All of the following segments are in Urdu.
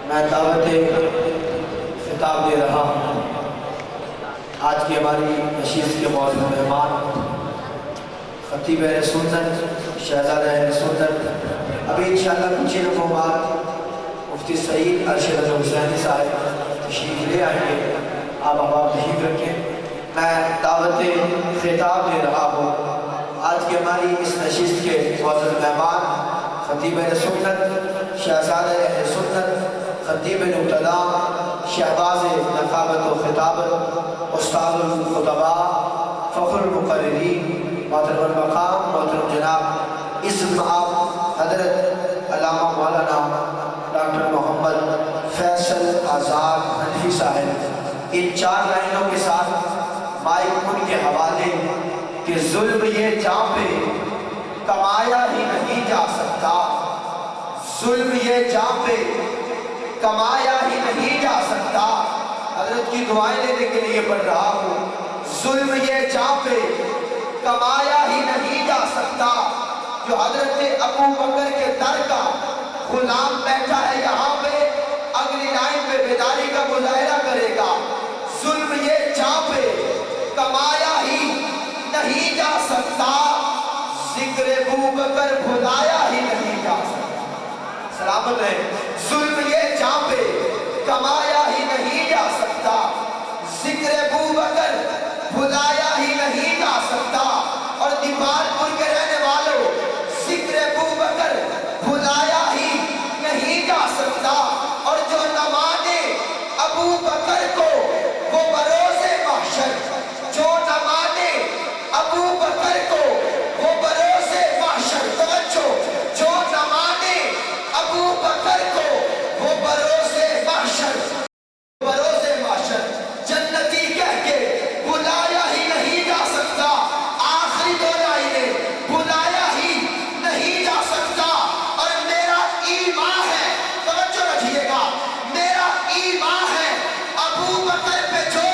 میں دعوت خطاب دے رہا ہوں آج کی ہماری نشست کے معزز مہمان خطیب اہل سنت شہزادہ اہل سنت ابھی انشاءاللہ کچھ ہی لمحوں بعد مفتی سعید ارشد حسینی صاحب تشریف لے آئیں گے۔ آپ احباب تشریف رکھیں۔ میں دعوت خطاب دے رہا ہوں آج کی ہماری اس نشست کے معزز مہمان خطیب اہل سنت شہزادہ اہل سنت خطیب نقطہ شہباز نقابت و خطابت استاد الخطباء فخر المقررین محترم المقام محترم جناب اسم آپ حضرت علامہ مولانا ڈاکٹر محمد فیصل آزاد حنفی صاحب ان 4 لائنوں کے ساتھ مائک ان کے حوالے کہ ظلم یہ جاں پہ کمایا ہی نہیں جا سکتا، ظلم یہ جاں پہ کمایا ہی نہیں جا سکتا۔ حضرت کی دعائیں لینے کے لیے پڑھ رہا ہوں۔ ظلم یہ جاں پہ کمایا ہی نہیں جا سکتا، جو حضرت ابو بکر کے در کا غلام بیٹھا ہے یہاں پہ اگلی لائن پہ بیداری کا مظاہرہ کرے گا۔ ظلم یہ جاں پہ کمایا ہی نہیں جا سکتا، ذکر ابو بکر بھلایا ہی نہیں جا سکتا۔ سلامت ہے۔ ظلم یہ جاں پہ کمایا ہی نہیں جا سکتا، ذکر ابو بکر بھلایا ہی نہیں جا سکتا۔ اور دیوال پور کے رہنے والوں، ذکر ابو بکر بھلایا ہی نہیں جا سکتا۔ اور جو نہ مانے ابو بکر کو وہ بروز محشر، جو نہ مانے ابو بکر کو وہ بروز محشر، توجہ، جو نہ مانے ابو بکر کو وہ بروز محشر، بروز محشر جنتی کہہ کے بلایا ہی نہیں جا سکتا۔ آخری 2 لائنیں بلایا ہی نہیں جا سکتا۔ اور میرا ایمان ہے، توجہ رکھیے گا، میرا ایمان ہے ابو بکر پہ جو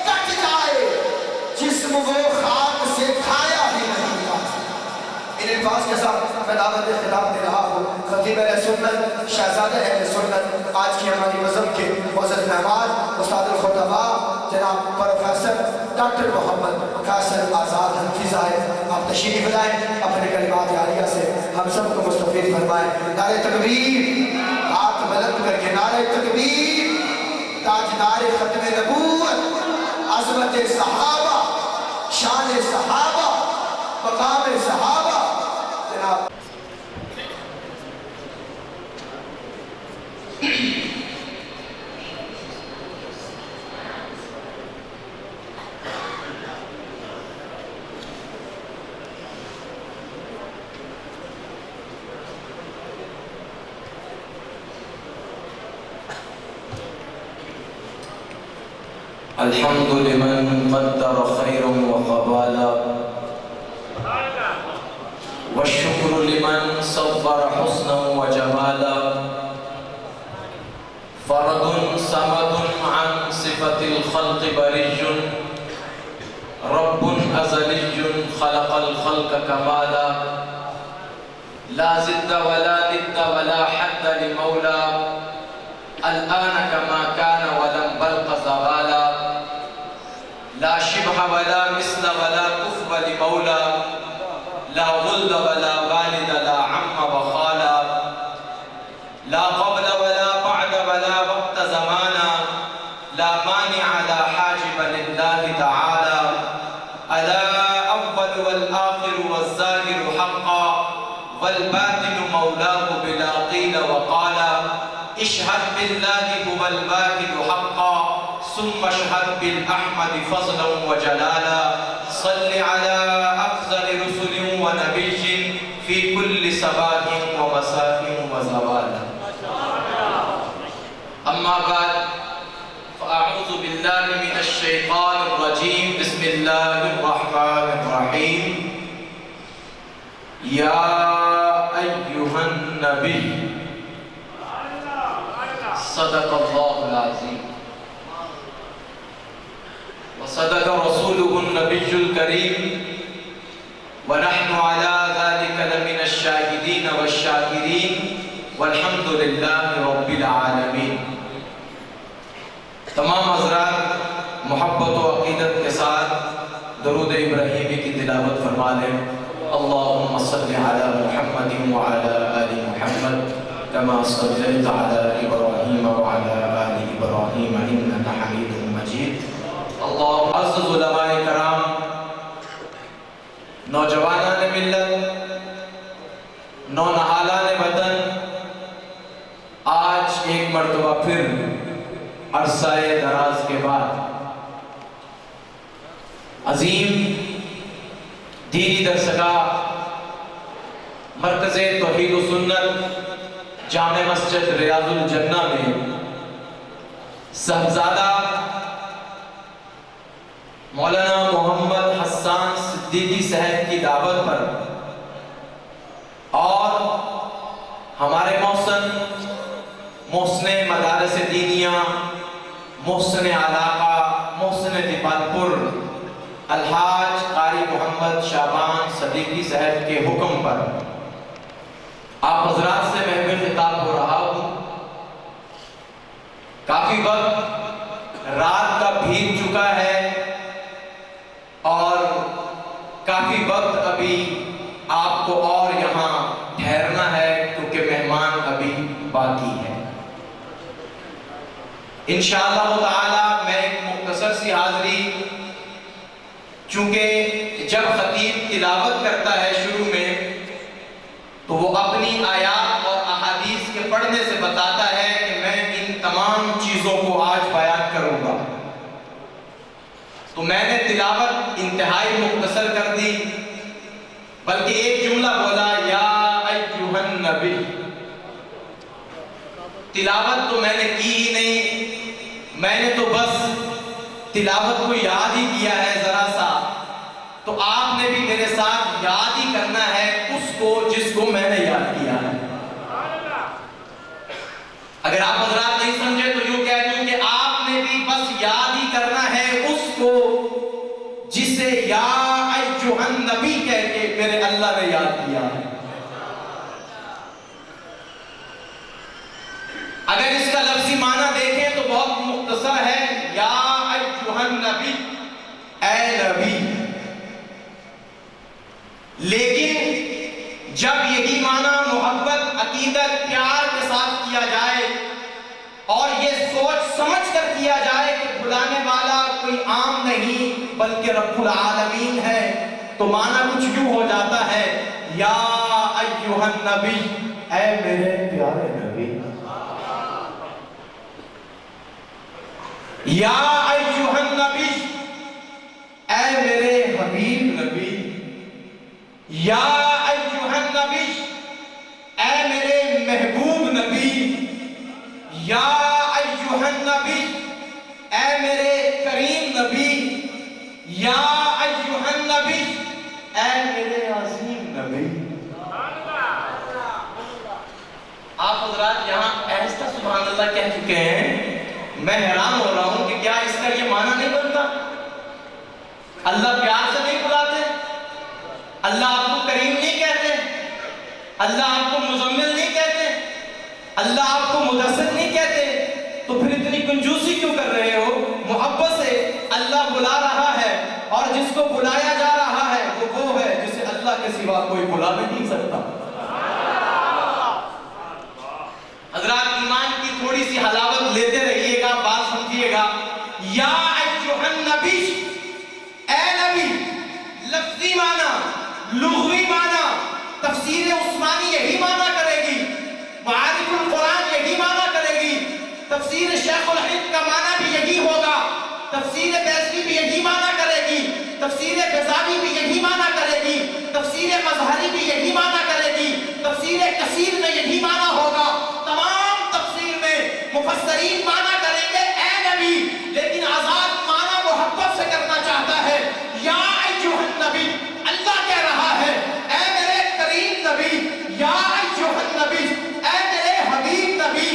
کٹ جائے جسم وہ خاک سے کھایا ہی نہیں جا سکتا۔ ان الفاظ کے ساتھ میں دعوت خطاب دے رہا ہوں خطیب اہل سنت شہزادہ اہل سنت آج کی ہماری مذہب کے معزز مہمان استاد الخطباء جناب پروفیسر ڈاکٹر محمد فیصل آزاد حنفی صاحب، آپ تشریف لائیں، اپنے کلمات عالیہ سے ہم سب کو مستفید فرمائیں۔ نعرہ تکبیر، ہاتھ بلند کر کے نعرہ تکبیر۔ تاجدار ختم نبوت، عظمت صحابہ، شان صحابہ، مقام صحابہ جناب الحمد لمن قدر خيرا وقبالا والشكر لمن صبر حسنا وجمالا فرد صمد عن صفة الخلق بري رب أزلي خلق الخلق كمالا لا زد ولا ند ولا حد لمولا الآن كما كان ولم بلق زوالا لا شبه ولا مثل ولا كفو لمولا لا ظل ولا والد لا عم وخالا لا قبل ولا بعد ولا وقت زمانا لا مانع لا حاجب لله تعالى ألا أول والآخر والظاهر حقا والباطن مولاه بلا قيل وقالا اشهد بالله هو الواحد حقا ثم اشهد بالأحمد فضلا وجلالا صل على أفضل رسل ونبي في كل صباح ومساء وزوال أما بعد فأعوذ بالله من الشيطان الرجيم بسم الله الرحمن الرحيم يا أيها النبي صدق الله العظيم وصدق رسوله النبي الكريم ونحن على ذلك لمن الشاهدين والشاكرين والحمد لله رب العالمين العالمین۔ تمام حضرات محبت و عقیدت کے ساتھ درود ابراہیمی کی تلاوت فرما لیں۔ اللہم صلی علی محمد وعلی آل محمد کما صلیت علی ابراہیم وعلی آل ابراہیم انک حمید مجید۔ اللہ عزیز علماء کرام، نوجوانان ملت، نونہالان وطن، آج ایک مرتبہ پھر عرصہ دراز کے بعد عظیم دینی درسگاہ مرکز توحید و سنت جامع مسجد ریاض الجنہ میں صاحبزادہ مولانا محمد حسان صدیقی صاحب کی دعوت پر اور ہمارے محسن مدارس دینیہ، محسن علاقہ، محسن دیپالپور الحاج قاری محمد شعبان صدیقی صاحب کے حکم پر آپ حضرات سے محفل خطاب ہو رہا ہوں۔ کافی وقت رات کا بھیگ چکا ہے اور کافی وقت ابھی آپ کو اور یہاں ٹھہرنا ہے کیونکہ مہمان ابھی باقی ہے۔ انشاءاللہ تعالی میں ایک مختصر سی حاضری، چونکہ جب خطیب تلاوت کرتا ہے شروع میں تو وہ اپنی آیات اور احادیث کے پڑھنے سے بتاتا ہے کہ میں ان تمام چیزوں کو آج بیان کروں گا، تو میں نے تلاوت انتہائی مختصر کر دی، بلکہ ایک جملہ بولا یا ایھا النبی۔ تلاوت تو میں نے کی ہی نہیں، میں نے تو بس تلاوت کو یاد ہی کیا ہے ذرا سا، تو آپ نے بھی میرے ساتھ یاد ہی کرنا ہے اس کو جس کو میں نے یاد کیا ہے۔ اگر آپ حضرات نہیں سمجھے تو یوں کہہ دوں کہ آپ نے بھی بس یاد ہی کرنا ہے اس کو جسے یا ایھا النبی کہہ کے میرے اللہ نے یاد کیا ہے۔ اگر اس کا لفظی معنی دیکھیں تو بہت مختصر ہے، یا ایھا النبی، اے نبی۔ لیکن جب یہی معنی محبت، عقیدت، پیار کے ساتھ کیا جائے اور یہ سوچ سمجھ کر کیا جائے کہ بلانے والا کوئی عام نہیں بلکہ رب العالمین ہے، تو معنی کچھ یوں ہو جاتا ہے، یا ایھا النبی، اے میرے پیارے نبی۔ یا ایھا النبی، اے میرے حبیب نبی۔ یا ایھا النبی، اے میرے محبوب نبی۔ یا ایھا النبی، اے میرے کریم نبی۔ یا ایھا النبی، اے میرے عظیم نبی۔ آپ حضرات یہاں ایسا سبحان اللہ کہہ چکے ہیں، میں حیران ہو رہا ہوں کہ کیا اس کا یہ معنی نہیں بنتا؟ اللہ پیار سے نہیں بلاتے؟ اللہ آپ کو کریم نہیں کہتے؟ اللہ آپ کو مزمل نہیں کہتے؟ اللہ آپ کو مدثر نہیں کہتے؟ تو پھر اتنی کنجوسی کیوں کر رہے ہو؟ محبت سے اللہ بلا رہا ہے، اور جس کو بلایا جا رہا ہے وہ ہے جسے اللہ کے سوا کوئی بلا نہیں سکتا۔ حضرات ایمان کی تھوڑی سی حلاوت لیتے رہیے گا، بات سمجھیے گا۔ یا ایھا النبی، اے نبی، لفظی معنی، لغوی معنی، تفسیر عثمانی یہی معنی کرے گی، معارف القرآن یہی معنی کرے گی، تفسیر شیخ الہند کا معنی بھی یہی ہوگا، تفسیر بیضوی بھی یہی معنی کرے گی، تفسیر بیضاوی بھی یہی معنی کرے گی، تفسیر مظہری بھی یہی معنی کرے گی، تفسیر کثیر میں یہی معنی ہوگا، تمام تفسیر میں مفسرین معنی کریں گے اے نبی، لیکن آزاد معنی محبت سے کرنا چاہتا ہے۔ یا ایھا النبی، اللہ کہہ رہا ہے اے میرے کریم نبی، یا ایھا النبی، اے میرے حبیب نبی،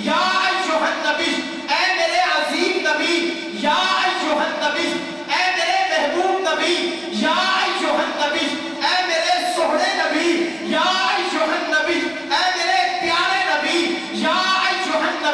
یا ایھا النبی، اے میرے عظیم نبی، یا ایھا النبی، اے میرے محبوب نبی، یا ایھا النبی، اے میرے سہرے نبی، یا ایھا النبی، اے میرے پیارے نبی، یا ایھا النبی۔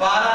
12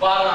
12,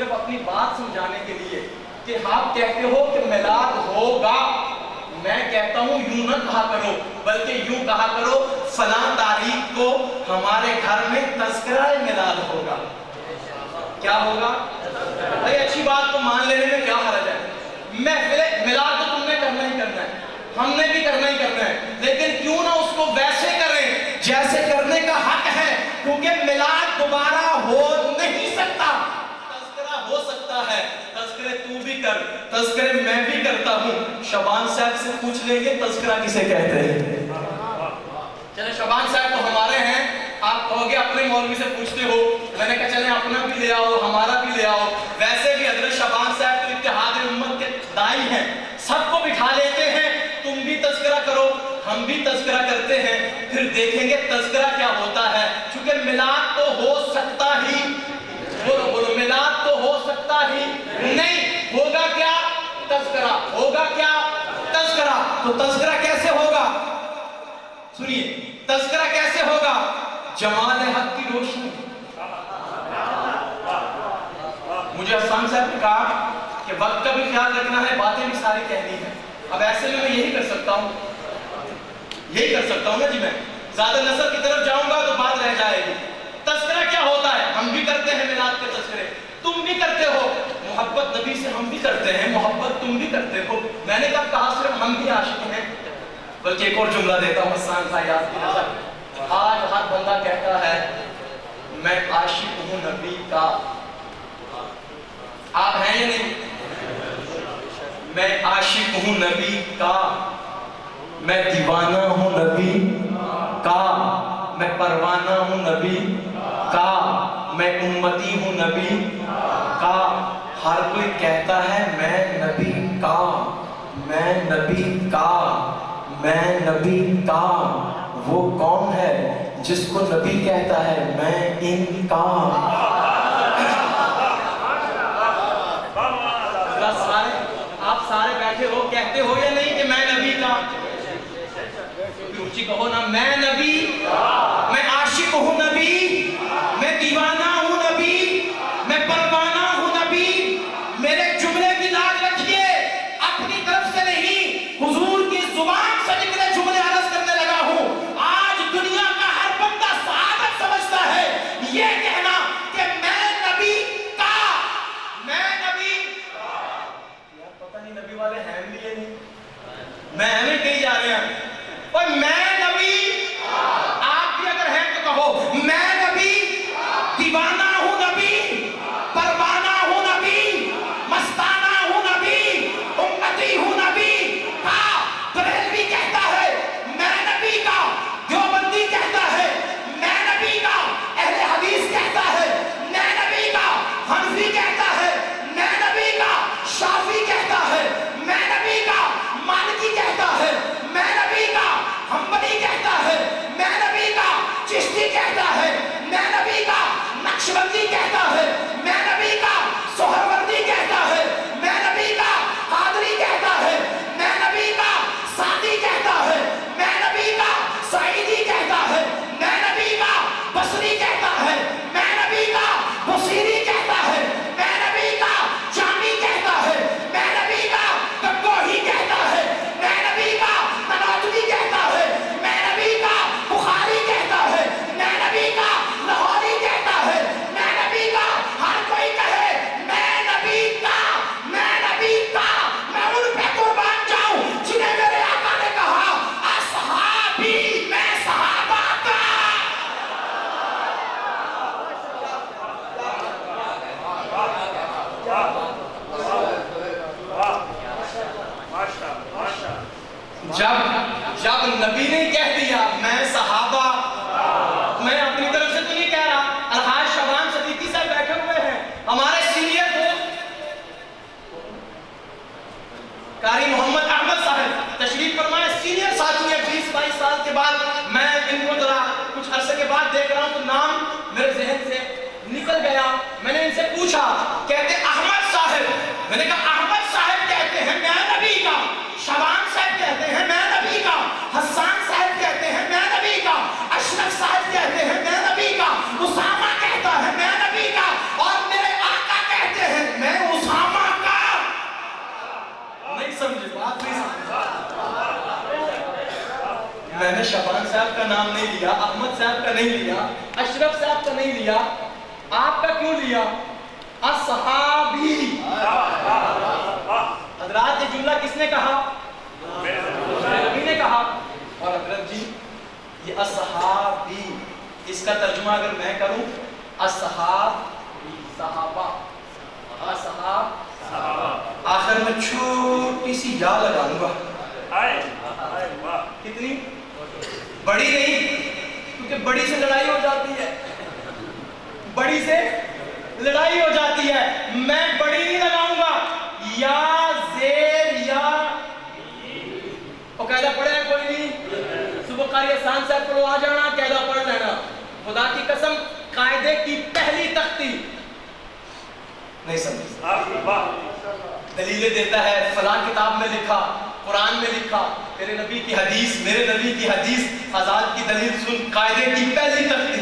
صرف اپنی بات سمجھانے کے لیے کہ آپ کہتے ہو کہ میلاد ہوگا، میں کہتا ہوں یوں نہ کہا کرو، بلکہ یوں کہا کرو فلاں تاریخ کو ہمارے گھر میں تذکرہ میلاد ہوگا۔ کیا ہوگا؟ بھائی اچھی بات کو مان لینے میں کیا حرج ہے؟ محفل میلاد تو تم نے کرنا ہی کرنا ہے، ہم نے بھی کرنا ہی کرنا ہے، لیکن کیوں نہ اس کو ویسے کریں جیسے کرنے کا حق ہے، کیونکہ میلاد دوبارہ ہو نہیں سکتا، تذکرہ ہو سکتا ہے۔ تذکرے تو بھی کر، تذکرے میں بھی کرتا ہوں۔ شعبان صاحب سے پوچھ لیں گے تذکرہ کسے کہتے ہیں؟ چلے شعبان صاحب تو ہمارے ہیں، آپ کہو گے اپنے مولوی سے پوچھتے ہو، میں نے کہا چلیں اپنا بھی لے آؤ، ہمارا بھی لے آؤ۔ ویسے بھی حضرت شعبان صاحب تو اتحاد امت کے داعی ہیں، سب کو بٹھا لیتے ہیں، تم بھی تذکرہ کرو ہم بھی تذکرہ کرتے ہیں، پھر دیکھیں گے تذکرہ کیا ہوتا ہے۔ چونکہ میلاد تو ہو سکتا ہی، بولو میلاد تو ہو سکتا ہی نہیں، ہوگا کیا؟ تذکرہ ہوگا کیا؟ تذکرہ۔ تو تذکرہ کیسے ہوگا؟ سنیے تذکرہ کیسے ہوگا؟ جمال حق کی روشنی۔ مجھے حسان صاحب نے کہا کہ وقت کا بھی خیال رکھنا ہے، باتیں بھی ساری کہنی ہے۔ اب ایسے میں یہی کر سکتا ہوں نا جی، میں زیادہ نثر کی طرف جاؤں گا تو بات رہ جائے گی۔ تذکرہ کیا ہوتا ہے؟ ہم بھی کرتے ہیں میلاد کے تذکرے، تم بھی کرتے ہو، محبت نبی سے ہم بھی کرتے ہیں، محبت تم بھی کرتے ہو۔ میں نے کہا صرف ہم بھی عاشق ہیں، بلکہ ایک اور جملہ دیتا ہوں حسان بھائی آپ کی نظر۔ آج ہر بندہ کہتا ہے میں عاشق ہوں نبی کا، آپ ہیں یا نہیں؟ میں عاشق ہوں نبی کا، میں دیوانہ ہوں نبی کا، میں پروانہ ہوں نبی کا، میں امتی ہوں نبی کا۔ ہر کوئی کہتا ہے میں نبی کا، میں نبی کا، میں نبی کا۔ وہ کون ہے جس کو نبی کہتا ہے میں ان کا؟ آپ سارے بیٹھے ہو، کہتے ہو یا نہیں کہ میں نبی کا؟ اونچی کہو نا، میں نبی، میں عاشق ہوں نبی، میں دیوانہ ہوں نبی، میں پروانہ ہوں نبی۔ میرے جملے کی لاج رکھیے، اپنی طرف سے نہیں، حضور کی زبان سے نکلے جملے عرض کرنے لگا ہوں۔ آج دنیا کا ہر بندہ سعادت سمجھتا ہے یہ کہنا کہ میں نبی کا، میں نبی یار پتہ نہیں نبی والے ہیں بھی یہ نہیں، میں ہمیں کہیں جا رہے ہیں، اور میں نبی، آپ بھی اگر ہیں تو کہو میں نبی، دیوانہ ہوں نبی، پروانہ ہوں نبی، مستانہ ہوں نبی، امتی ہوں نبی کا۔ بریلوی کہتا ہے میں نبی کا، دیوبندی کہتا ہے میں نبی کا، اہل حدیث کہتا ہے میں نبی کا، حنفی کہتا ہے میں نبی کا، شافعی کہتا ہے میں نبی کا، مالکی کہتا ہے میں نبی کا، حنبلی کہتا ہے میں نبی کا، چشتی کہتا ہے میں نبی کا، نقشبندی کہتا ہے میں نبی کا، سہروردی کہتا ہے میں نبی کا، قادری کہتا ہے میں نبی کا، سعدی کہتا ہے میں نبی کا، سعیدی کہتا ہے میں نبی کا، بصری کہتا ہے میں نبی کا، بصیری کہتا ہے میں نبی کا، جامی کہتا ہے میں نبی کا، گنگوہی کہتا ہے میں نبی کا، ننوتوی کہتا ہے میں نبی کا، بخاری کہتا ہے میں نبی کا، لاہوری کہتا ہے میں نبی کا۔ ہر کوئی کہے میں نبی کا، میں نبی کا، میں ان پہ قربان جاؤں جنہیں میرے آقا نے کہا اصحابی، میں صحابہ کا۔ جب نبی نے کہہ دیا میں صحابہ، میں اپنی طرف سے تو نہیں کہہ رہا، الحاج شعبان صدیقی صاحب بیٹھے ہوئے ہیں، ہمارے سینئر دوست قاری محمد احمد صاحب تشریف فرمائے، سینئر ساتھی ہیں، 20-22 سال کے بعد میں ان کو ذرا کچھ عرصے کے بعد دیکھ رہا ہوں تو نام میرے ذہن سے نکل گیا۔ میں نے ان سے پوچھا، کہتے احمد صاحب، میں نے کہا احمد صاحب کہتے ہیں میں نبی کا، شعبان صاحب کہتے ہیں میں نبی کا، حسان صاحب کہتے ہیں میں نبی کا، اشرف صاحب کہتے ہیں میں نبی کا، اسامہ کہتا ہے میں نبی کا، اور میرے آقا کہتے ہیں سمجھے، بات نہیں سمجھے. میں نے شبان صاحب کا نام نہیں لیا، احمد صاحب کا نہیں لیا، اشرف صاحب کا نہیں لیا، آپ کا کیوں لیا؟ اصحابی. حضرات یہ جملہ کس نے کہا؟ نبی نے کہا. اور حضرت جی یہ اصحابی، اس کا ترجمہ اگر میں کروں، اصحاب صحابہ، اصحاب، آخر میں چھوٹی سی یا لگاؤں گا. کتنی بڑی نہیں، کیونکہ بڑی سے لڑائی ہو جاتی ہے، بڑی سے لڑائی ہو جاتی ہے. میں بڑی نہیں لگاؤں گا، یا زیر یا. اور قاعدہ پڑھے ہیں کوئی نہیں؟ صبح قاری احسان صاحب کو آ جانا، قاعدہ پڑھ لینا. خدا کی قسم قاعدے کی پہلی تختی نہیں سمجھتا، دلیلیں دیتا ہے، فلاں کتاب میں لکھا، قرآن میں لکھا، تیرے نبی کی حدیث، میرے نبی کی حدیث، آزاد کی دلیل سن. قاعدے کی پہلی تختی،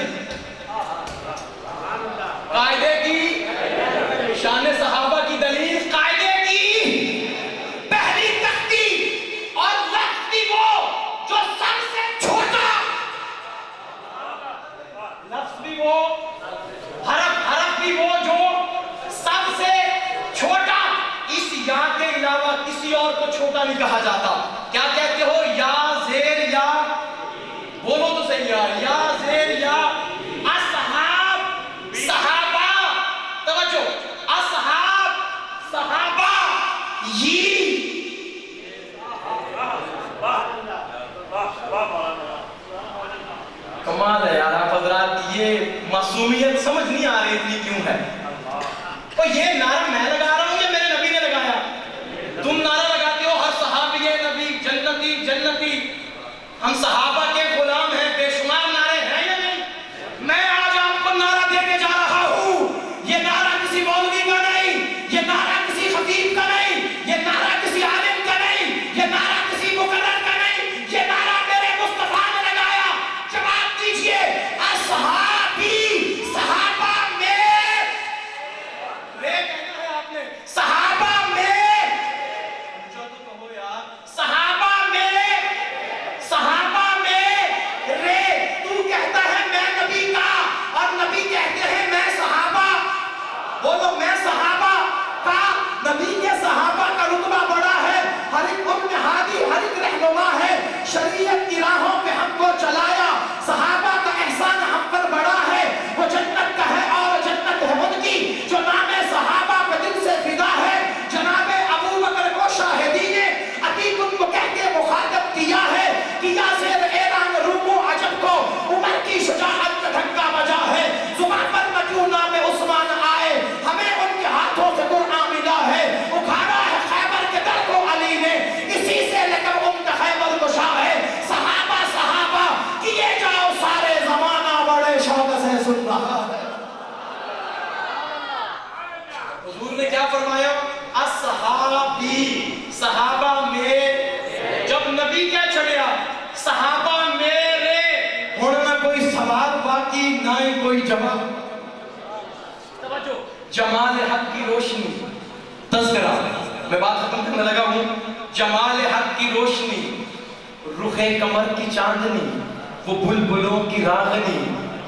قاعدے کی شان صحابہ کی دلیل، قاعدے کی پہلی تختی. اور لفظ بھی وہ جو سب سے چھوٹا، لفظ بھی وہ، حرف بھی وہ جو سب سے چھوٹا. اس یا کے علاوہ کسی اور کو چھوٹا نہیں کہا جاتا. کیا کہتے ہو؟ یا زیر یا. بولو تو صحیح یار. یا زیر یا. اصحاب صحابہ، توجہ، اصحاب صحابہ. کمال ہے یار. آپ حضرات یہ معصومیت سمجھ نہیں آ رہی اتنی کیوں ہے؟ تو یہ نعرہ میں لگا رہا ہوں یا میرے نبی نے لگایا؟ تم نعرہ لگاتے ہو ہر صحابی نبی جنتی جنتی. ہم صحابہ کے غلام ہیں، بے شمار نعرے ہیں یا نہیں؟ میں آج آپ کو نعرہ دے کے جا رہا ہوں. یہ نعرہ کسی مولوی کا نہیں، یہ نعرہ کسی خطیب کا نہیں، یہ نعرہ کسی عالم کا نہیں، یہ نعرہ کسی مقرر کا نہیں، یہ نعرہ میرے مصطفیٰ نے لگایا. جواب دیجئے. اصحابی، صحابہ میں، رے کہنا ہے آپ نے، صحابہ میں، پوچھا تو کہو یار، صحابہ میں، صحابہ میں رے. تو کہتا ہے میں نبی کا، اور نبی کہتے ہیں میں صحابہ. بولو میں صحابہ کا. نبی کے صحابہ کا رتبہ بڑا ہے. ہر ایک ام ہادی، ہر ایک رہنما ہے. شریعت کی راہوں پہ ہم کو چلایا. صحابہ کا احسان ہم پر بڑا ہے. وہ جنت کا ہے اور جنت ہے ان کی جو نام صحابہ پہ دل سے فدا ہے. جناب ابو بکر کو شاہدی نے عتیق ان کو کہہ کے مخاطب کیا ہے. کیا زیر اعلان روم و عجب کو عمر کی شجاعت کا دھکا بجا ہے. زبان پر نہ کیوں نام عثمان آئے، ہمیں ان کے ہاتھوں سے قرآن ملا ہے. اکھاڑا ہے خیبر کے در کو علی نے، اسی سے لے کر ان کا خیبر گشا ہے. صحابہ صحابہ کیے جاؤ سارے زمانہ بڑے شوق سے سن رہا ہے. حضور نے کیا فرمایا؟ اصحابی، صحابہ میں. جب نبی کیا چڑھیا؟ صحابہ میرے. ہوں نہ کوئی سوال باقی، نہ ہی کوئی جواب. توجہ، جمال حق کی روشنی، تذکرہ. میں بات ختم کرنے لگا ہوں. جمال حق کی روشنی، رخ کمر کی چاندنی، وہ بلبلوں کی راغنی،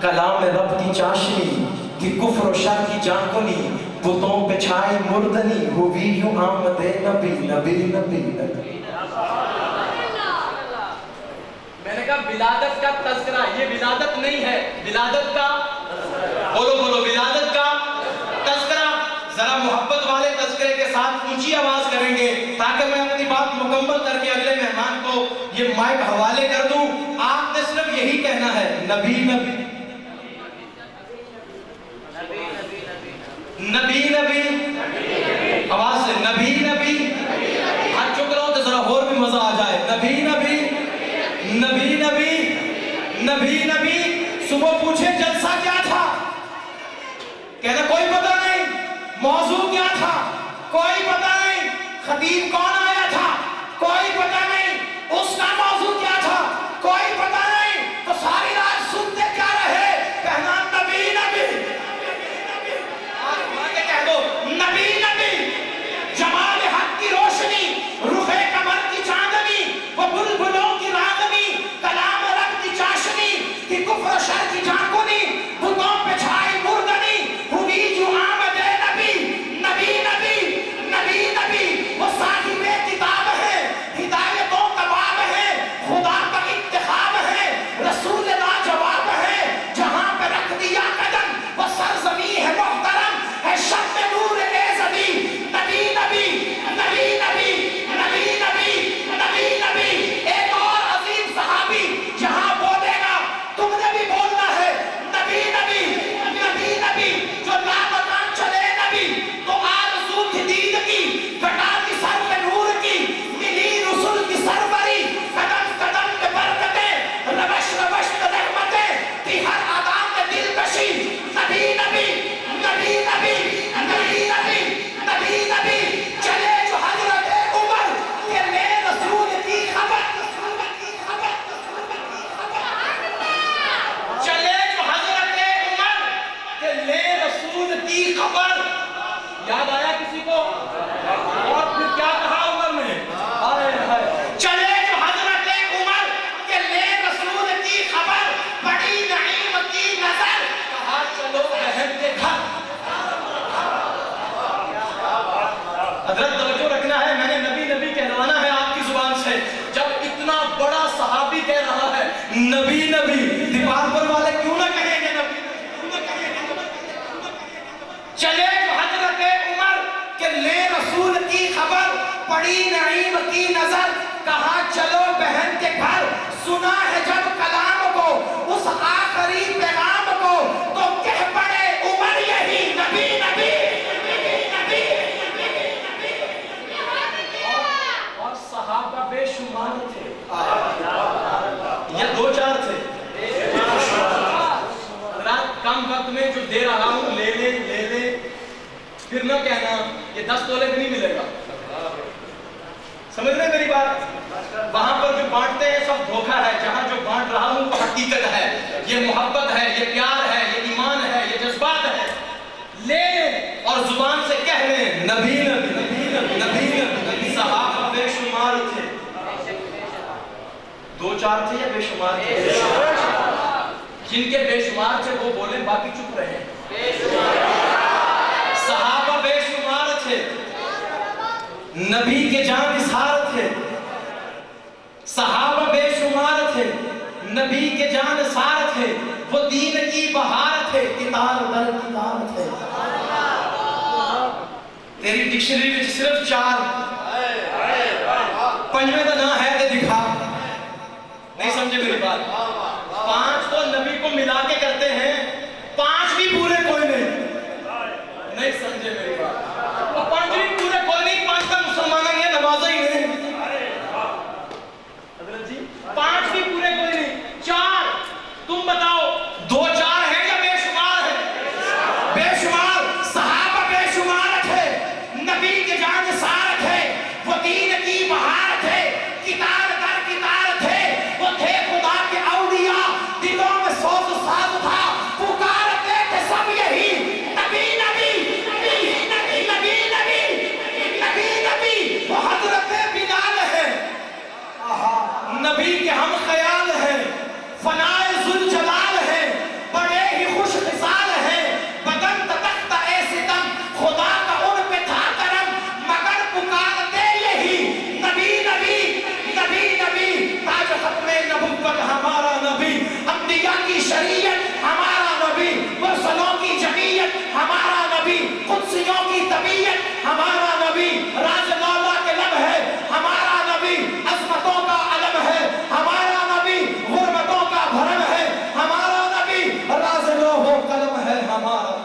کلام رب کی چاشنی، کہ کفر و شر کی جانکنی، بتوں پہ چھائی مردنی، ہوئی یوں آمد نبی نبی نبی نبی. میں نے کہا ولادت کا تذکرہ، یہ ولادت نہیں ہے، ولادت کا، بولو بولو، ولادت کا تذکرہ. ذرا محبت والے تذکرے کے ساتھ اونچی آواز کریں گے تاکہ میں اپنی بات مکمل کر کے اگلے مہمان کو یہ مائک حوالے کر دوں. آپ نے صرف یہی کہنا ہے نبی نبی نبی نبی. آواز سے نبی نبی. ہاتھ چک رہا ہوں تو ذرا اور بھی مزہ آ جائے. نبی نبی نبی نبی نبی نبی. صبح پوچھے جلسہ کیا تھا، کہنا کوئی پتہ نہیں. موضوع کیا تھا، کوئی پتہ نہیں. خطیب کون آیا تھا، کوئی پتہ نہیں. اس کا موضوع کیا تھا، کوئی پتہ نہیں. تو ساری رات سنتے کیا رہے، کہنا نبی نبی. آج ماں کے کہہ دو نبی نبی. جمال حق کی روشنی، رخ کریم کی نظر، کہا چلو بہن کے گھر، سنا ہے جب کلام کو اس آخری پیغام کو، تو کہہ پڑے عمر یہی نبی نبی نبی نبی، اور صحابہ بے شمار تھے، یہ 2-4 تھے۔ حضرات کم وقت میں جو دے رہا ہوں لے لے لے لے، پھر نہ کہنا یہ 10 تولے بھی نہیں ملے گا، سمجھ رہے میری بات؟ وہاں پر جو بانٹتے ہیں سب دھوکہ ہے، جہاں جو بانٹ رہا ہوں وہ حقیقت ہے، یہ محبت ہے، یہ پیار ہے، یہ ایمان ہے، یہ جذبات ہے۔ لے اور زبان سے کہہ لیں نبی نبی نبی نبی نبی، صحابہ بے شمار تھے، 2-4 تھے یا بے شمار تھے؟ جن کے بے شمار تھے وہ بولیں، باقی چپ رہے۔ صحابہ بے شمار تھے، نبی کے جان نثار تھے، صحابہ بے شمار تھے، نبی کے جان نثار تھے، وہ دین کی بہار تھے، کتار در کتار تھے۔ تیری ڈکشنری میں صرف 4 پنجویں کا نہ ہے تو دکھا، نہیں سمجھے میری بات؟ 5 تو نبی کو ملا کے کرتے ہیں، 5 بھی پورے کوئی نہیں سمجھے میری بات؟ اور 5 بھی پورے کوئی نہیں، 5 کا مسلمانہ یہ نمازہ ہی نہیں، حضرت جی 5 بھی پورے کوئی نہیں، 4 تم بتاؤ 2-4 ہیں یا بے شمار ہیں؟ بے شمار، صحابہ بے شمار تھے، نبی کے جان نثار تھے، وہ دین کی بہار تھے، کتار در کتار تھے، وہ تھے خدا کے اولیاء، دلوں میں سوز ساز تھا، پکارتے تھے سب یہی نبی نبی نبی نبی نبی نبی نبی نبی۔ وہ حضرت بلال ہے، نبی کے ہم خیال ہیں، فنائے ذوالجلال ہے، بڑے ہی خوش خصال ہیں، بدن تتکتا اے ستم، خدا کا ان پہ تھا کرم، مگر پکارتے یہی نبی نبی نبی نبی۔ تاج ختم نبوت ہمارا نبی، انبیاء کی شریعت ہمارا نبی، مرسلوں کی جمعیت ہمارا نبی، قدسیوں کی طبیعت ہمارا نبی، راز مولا کے لب ہے ہمارا نبی، عظمتوں کا علم ہے ہمارا نبی، غربتوں کا بھرم ہے ہمارا نبی، راز لوح و قلم ہے ہمارا۔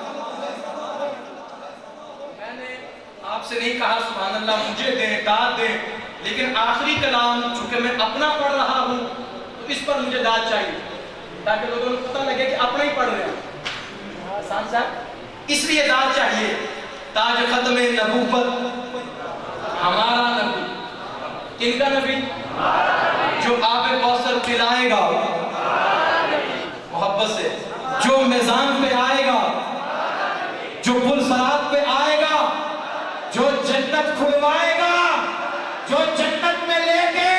میں نے آپ سے نہیں کہا سبحان اللہ مجھے دیں داد دیں، لیکن آخری کلام چونکہ میں اپنا پڑھ رہا ہوں تو اس پر مجھے داد چاہیے، تاکہ لوگوں کو پتہ لگے کہ اپنا ہی پڑھ رہے ہیں۔ آسان صاحب اس لیے داد چاہیے، تاج ختم نبوت ہمارا نبی، کن کا نبی؟ جو آب کوثر پلائے گا محبت سے، جو میزان پہ آئے گا، جو پل صراط پہ آئے گا، جو جنت کھلوائے گا، جو جنت میں لے کے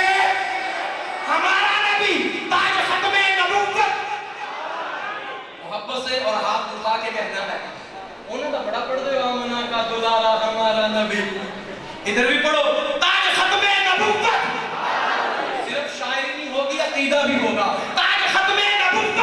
ہمارا نبی، تاج ختم نبوت، محبت سے اور ہاتھ اٹھا کے کہنا ہے۔ انہوں کا بڑا پڑھ دے آمنہ کا دلارا ہمارا نبی، ادھر بھی پڑھو تاج ختم نبوت، صرف شاعری نہیں ہوگی عقیدہ بھی ہوگا، تاج ختم نبوت،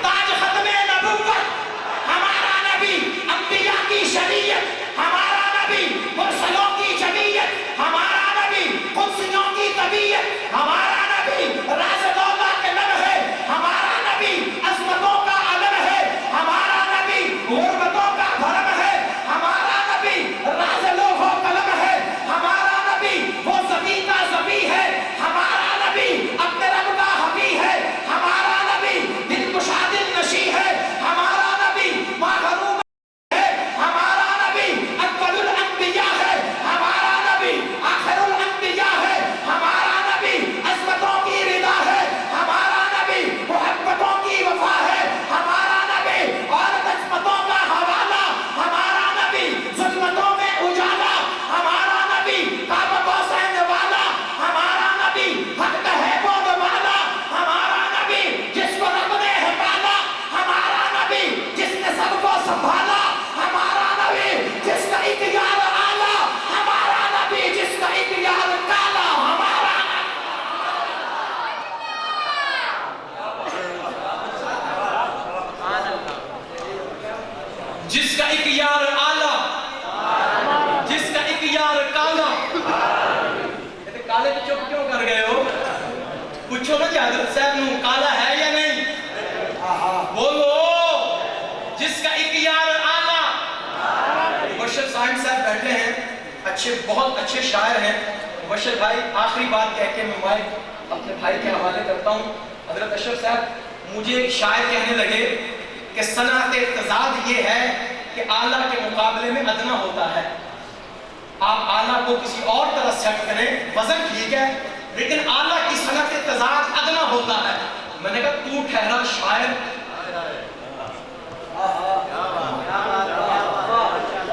تاج ختم نبوت ہمارا نبی، انبیاء کی شریعت ہمارا نبی، مرسلوں کی جمعیت ہمارا نبی، قدسیوں کی طبیعت ہمارا نبی، راز مولا کے لب ہے ہمارا نبی، عظمتوں کا علم ہے ہمارا نبی، غربتوں کا بھرم ہے ہمارا نبی، راز لوح و قلم ہے پوچھو نا کہ حضرت صاحب نو کالا ہے یا نہیں؟ بولو جس کا ایک یار آلہ. مبشر صاحب بیٹھے ہیں, اچھے بہت اچھے شاعر ہیں. مبشر بھائی آخری بات کہہ کے میں مائک اپنے بھائی کے حوالے کرتا ہوں. حضرت اشرف صاحب مجھے ایک شاعر کہنے لگے کہ صنعت اقتضاد یہ ہے کہ اعلیٰ کے مقابلے میں ادنا ہوتا ہے. آپ اعلیٰ کو کسی اور طرح سیٹ کریں, وزن ٹھیک ہے لیکن اعلیٰ کی صنعت اقتضاد ادنا ہوتا ہے. میں نے کہا تو ٹھہرا شاعر,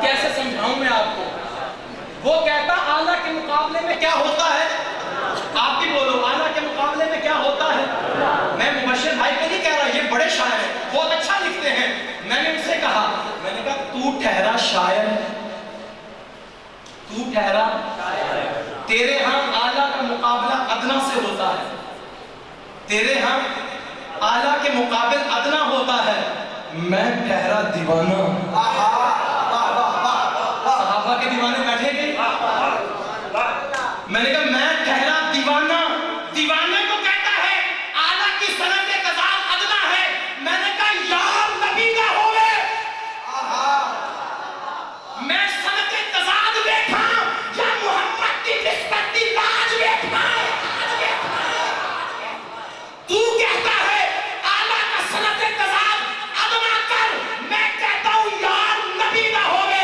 کیسے سمجھاؤں میں آپ کو. وہ کہتا اعلیٰ کے مقابلے میں کیا ہوتا ہے, آپ بھی بولو اعلیٰ کے مقابلے میں کیا ہوتا ہے. میں مبشر بھائی کو نہیں کہہ رہا, یہ بڑے شاعر ہیں, بہت اچھا لکھتے ہیں. میں نے ان سے کہا, میں نے کہا تو ٹھہرا شاعر, تو ٹھہرا تیرے ہاں اعلیٰ کا مقابلہ ادنا سے ہوتا ہے, تیرے ہاں اعلیٰ کے مقابل ادنا ہوتا ہے. میں ٹھہرا دیوانہ. صحابہ کے دیوانے بیٹھے گئے. میں نے کہا میں ٹھہرا دیوانہ. دیوانے کو کہتا ہے اعلیٰ کی صنعت اقتضاد ادنا ہے. میں نے کہا یار نبی کا ہوئے, میں صنعت اقتضاد بیٹھا یا محمد کی نسبت کی لاج بیٹھا. تو کہتا ہے اعلیٰ کا صنعت اقتضاد ادنا کر, میں کہتا ہوں یار نبی نہ ہوئے,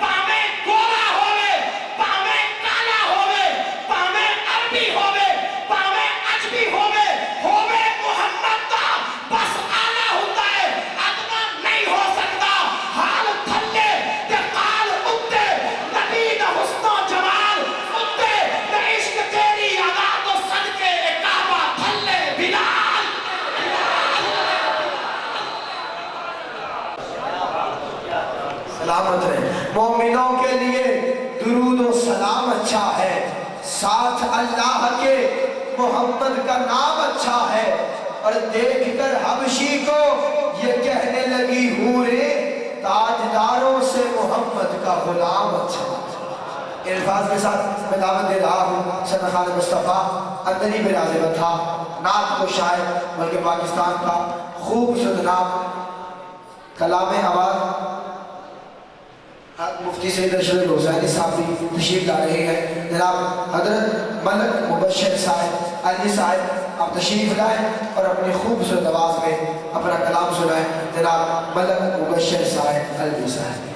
پاوے گولا ہوئے, پاوے کالا ہوئے, پاوے عربی ہوئے, پاوے عجمی ہوئے محمد دا بس اعلیٰ ہوتا ہے, ادنا نہیں ہو سکتا. حال تھلے تے قال اتے, نبی دا حسن و جمال اتے, تے عشق تیری ادا تو صدقے کعبہ تھلے بلال. سلامت رہے. مومنوں کے لیے درود و سلام اچھا ہے, ساتھ اللہ کے محمد کا نام اچھا ہے. اور دیکھ کر حبشی کو یہ کہنے لگی حوریں, تاجداروں سے محمد کا غلام اچھا ہے. الفاظ کے ساتھ میں دعوت دے رہا ہوں سید خان مصطفیٰ اندری براز تھا, نعت کو شاعر بلکہ پاکستان کا خوبصورت نام کلام آواز مفتی سید ارشد حسینی صاحب بھی تشریف لا رہے ہیں. جناب حضرت ملک مبشر صاحب علی صاحب آپ تشریف لائیں اور اپنی خوبصورت آواز میں اپنا کلام سنائیں. جناب ملک مبشر صاحب علی صاحب.